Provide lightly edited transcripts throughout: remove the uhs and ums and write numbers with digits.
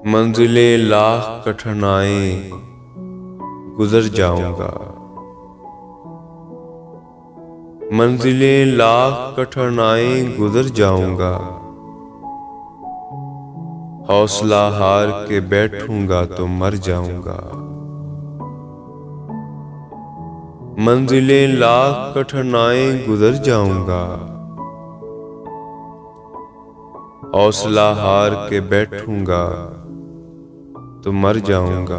मंजिलें लाख कठिनाई गुजर जाऊंगा। मंजिलें लाख कठिनाई गुजर जाऊंगा। हौसला हार के बैठूंगा तो मर जाऊंगा। मंजिलें लाख कठिनाई गुजर जाऊंगा। हौसला हार के बैठूंगा तो मर जाऊंगा।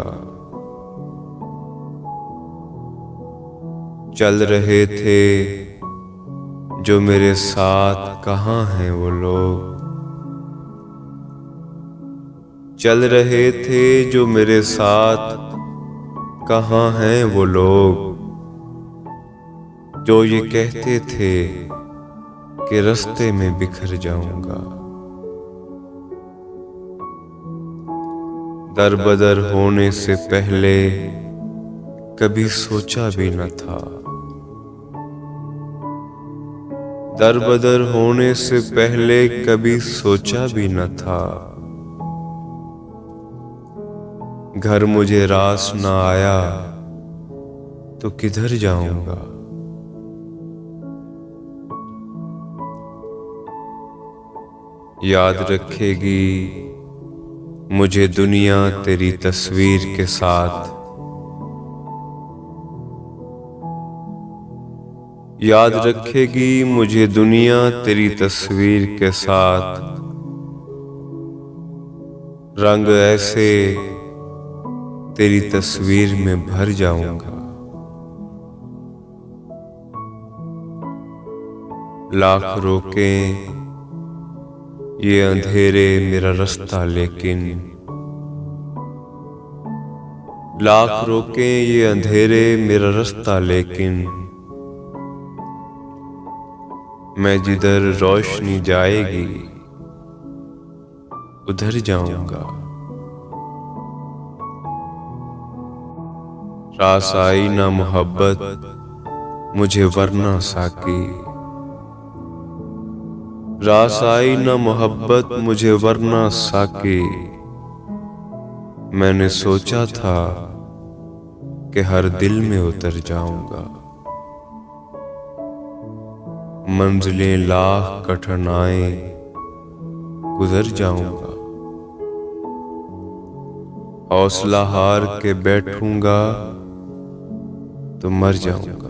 चल रहे थे जो मेरे साथ, कहाँ हैं वो लोग। चल रहे थे जो मेरे साथ, कहाँ हैं वो लोग, जो ये कहते थे कि रास्ते में बिखर जाऊंगा। दर बदर होने से पहले कभी सोचा भी न था। दर बदर होने से पहले कभी सोचा भी न था। घर मुझे रास न आया तो किधर जाऊंगा। याद रखेगी मुझे दुनिया तेरी तस्वीर के साथ। याद रखेगी मुझे दुनिया तेरी तस्वीर के साथ। रंग ऐसे तेरी तस्वीर में भर जाऊंगा। लाख रोके ये अंधेरे मेरा रास्ता, लेकिन लाख रोके ये अंधेरे मेरा रास्ता, लेकिन मैं जिधर रोशनी जाएगी उधर जाऊंगा। रास आई ना मोहब्बत मुझे वरना साकी। रास आई ना मोहब्बत मुझे वरना साकी। मैंने सोचा था कि हर दिल में उतर जाऊंगा। मंजिलें लाख कठिनाई गुजर जाऊंगा। हौसला हार के बैठूंगा तो मर जाऊंगा।